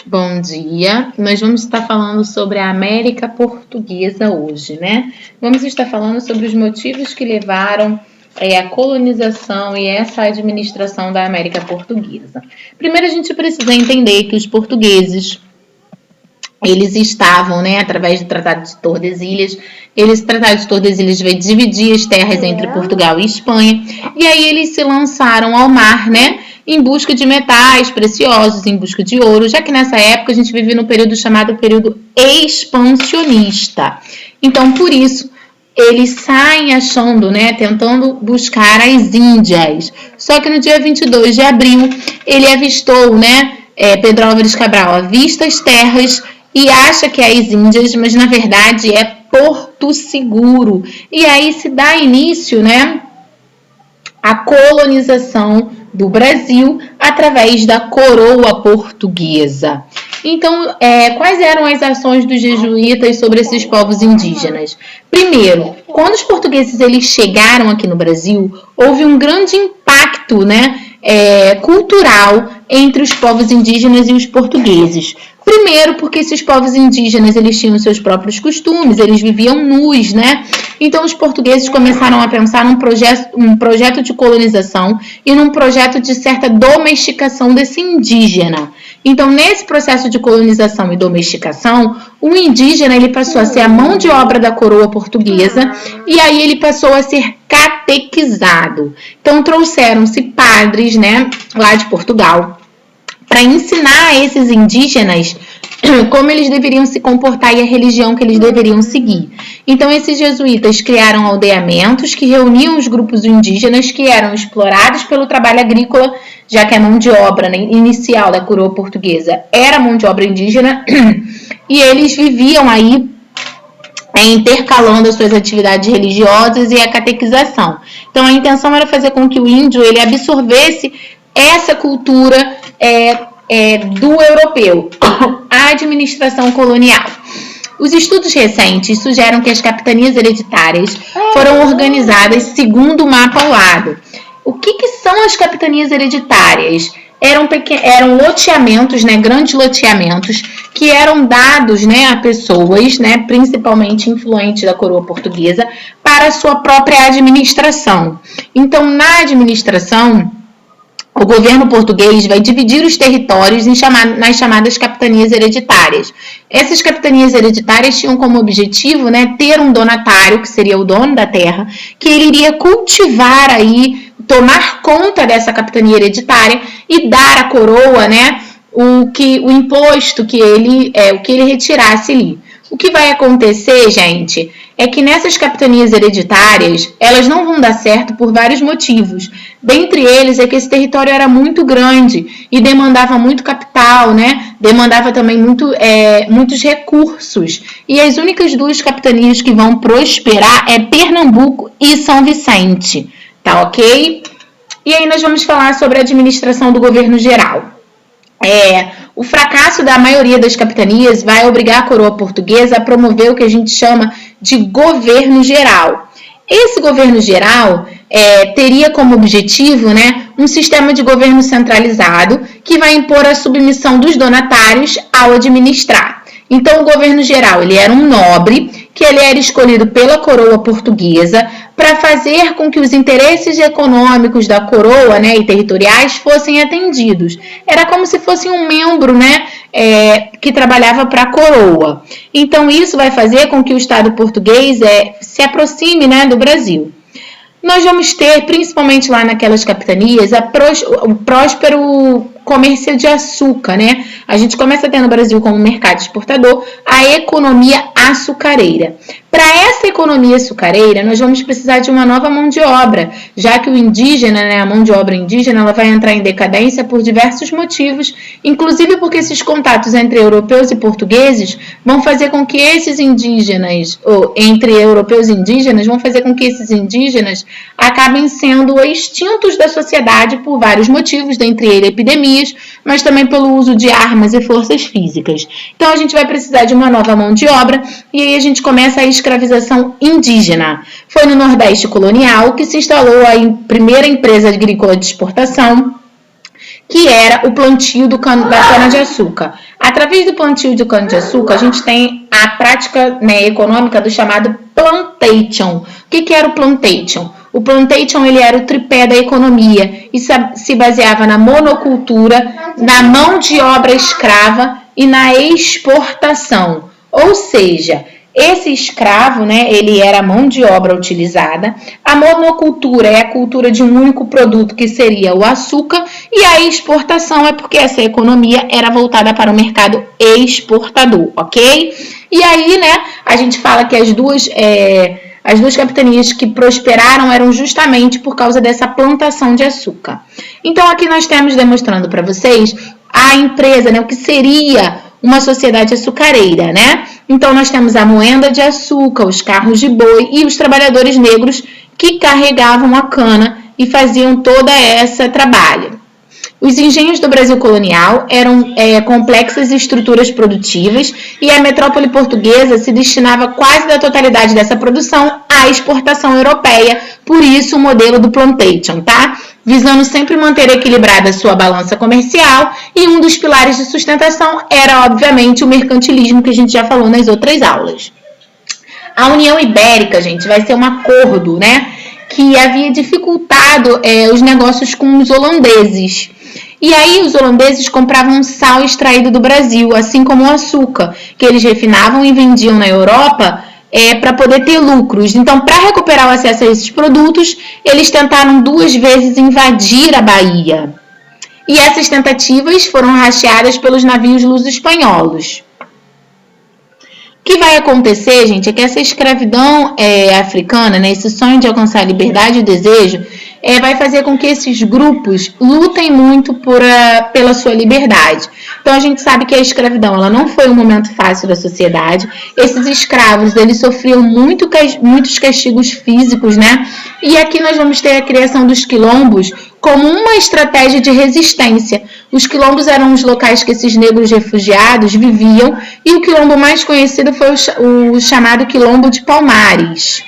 Bom dia, nós vamos estar falando sobre a América Portuguesa hoje, né? Vamos estar falando sobre os motivos que levaram a colonização e essa administração da América Portuguesa. Primeiro a gente precisa entender que os portugueses, eles estavam, né, através do Tratado de Tordesilhas, o Tratado de Tordesilhas vai dividir as terras entre Portugal e Espanha, e aí eles se lançaram ao mar, né, em busca de metais preciosos, em busca de ouro, já que nessa época a gente vive no período chamado período expansionista. Então, por isso, eles saem achando, né, tentando buscar as Índias. Só que no dia 22 de abril, ele avistou, né, Pedro Álvares Cabral avista as terras e acha que é as Índias, mas na verdade é Porto Seguro. E aí se dá início, né, a colonização do Brasil através da coroa portuguesa. Então, quais eram as ações dos jesuítas sobre esses povos indígenas? Primeiro, quando os portugueses eles chegaram aqui no Brasil, houve um grande impacto, né, cultural entre os povos indígenas e os portugueses. Primeiro, porque esses povos indígenas eles tinham seus próprios costumes, eles viviam nus, né? Então, os portugueses começaram a pensar num projeto de colonização e num projeto de certa domesticação desse indígena. Então, nesse processo de colonização e domesticação, o indígena ele passou a ser a mão de obra da coroa portuguesa e aí ele passou a ser catequizado. Então, trouxeram-se padres, né, lá de Portugal, para ensinar a esses indígenas como eles deveriam se comportar e a religião que eles deveriam seguir. Então, esses jesuítas criaram aldeamentos que reuniam os grupos indígenas que eram explorados pelo trabalho agrícola, já que a mão de obra, né, inicial da coroa portuguesa era mão de obra indígena, e eles viviam aí intercalando as suas atividades religiosas e a catequização. Então, a intenção era fazer com que o índio ele absorvesse essa cultura do europeu, a administração colonial. Os estudos recentes sugerem que as capitanias hereditárias foram organizadas segundo o mapa ao lado. O que são as capitanias hereditárias? Eram loteamentos, né, grandes loteamentos, que eram dados, né, a pessoas, né, principalmente influentes da coroa portuguesa, para a sua própria administração. Então, na administração, o governo português vai dividir os territórios nas chamadas capitanias hereditárias. Essas capitanias hereditárias tinham como objetivo, né, ter um donatário, que seria o dono da terra, que ele iria cultivar aí, tomar conta dessa capitania hereditária e dar à coroa, né, o imposto que ele retirasse ali. O que vai acontecer, gente, é que nessas capitanias hereditárias, elas não vão dar certo por vários motivos. Dentre eles é que esse território era muito grande e demandava muito capital, né? Demandava também muitos recursos. E as únicas duas capitanias que vão prosperar é Pernambuco e São Vicente, tá ok? E aí nós vamos falar sobre a administração do governo geral. O fracasso da maioria das capitanias vai obrigar a coroa portuguesa a promover o que a gente chama de governo geral. Esse governo geral teria como objetivo, né, um sistema de governo centralizado que vai impor a submissão dos donatários ao administrar. Então, o governo geral ele era um nobre que ele era escolhido pela coroa portuguesa para fazer com que os interesses econômicos da coroa, né, e territoriais fossem atendidos. Era como se fosse um membro, né, que trabalhava para a coroa. Então, isso vai fazer com que o Estado português se aproxime, né, do Brasil. Nós vamos ter, principalmente lá naquelas capitanias, o próspero comércio de açúcar, né? A gente começa a ter no Brasil como mercado exportador a economia açucareira. Para essa economia açucareira, nós vamos precisar de uma nova mão de obra, já que o indígena, né, a mão de obra indígena, ela vai entrar em decadência por diversos motivos, inclusive porque esses contatos entre europeus e portugueses vão fazer com que esses indígenas, ou entre europeus e indígenas, vão fazer com que esses indígenas acabem sendo extintos da sociedade por vários motivos, dentre eles epidemias, mas também pelo uso de armas e forças físicas. Então a gente vai precisar de uma nova mão de obra e aí a gente começa a escravização indígena. Foi no Nordeste colonial que se instalou a primeira empresa agrícola de exportação, que era o plantio da cana-de-açúcar. Através do plantio de cana-de-açúcar, a gente tem a prática, né, econômica do chamado plantation. O que era o plantation? O plantation ele era o tripé da economia e se baseava na monocultura, na mão de obra escrava e na exportação. Ou seja, esse escravo, né, ele era a mão de obra utilizada. A monocultura é a cultura de um único produto, que seria o açúcar, e a exportação é porque essa economia era voltada para o mercado exportador, ok? E aí, né, a gente fala que as duas capitanias que prosperaram eram justamente por causa dessa plantação de açúcar. Então, aqui nós temos demonstrando para vocês a empresa, né, o que seria uma sociedade açucareira, né? Então, nós temos a moenda de açúcar, os carros de boi e os trabalhadores negros que carregavam a cana e faziam toda essa trabalho. Os engenhos do Brasil colonial eram complexas estruturas produtivas e a metrópole portuguesa se destinava quase da totalidade dessa produção à exportação europeia, por isso o modelo do plantation, tá? Visando sempre manter equilibrada a sua balança comercial, e um dos pilares de sustentação era, obviamente, o mercantilismo, que a gente já falou nas outras aulas. A União Ibérica, gente, vai ser um acordo, né, que havia dificultado os negócios com os holandeses. E aí os holandeses compravam sal extraído do Brasil, assim como o açúcar, que eles refinavam e vendiam na Europa para poder ter lucros. Então, para recuperar o acesso a esses produtos, eles tentaram 2 vezes invadir a Bahia. E essas tentativas foram rasteadas pelos navios luso-espanholos. O que vai acontecer, gente, é que essa escravidão africana, né, esse sonho de alcançar a liberdade e o desejo, vai fazer com que esses grupos lutem muito pela sua liberdade. Então, a gente sabe que a escravidão ela não foi um momento fácil da sociedade. Esses escravos, eles sofriam muitos castigos físicos, né? E aqui nós vamos ter a criação dos quilombos como uma estratégia de resistência. Os quilombos eram os locais que esses negros refugiados viviam, e o quilombo mais conhecido foi o chamado Quilombo de Palmares.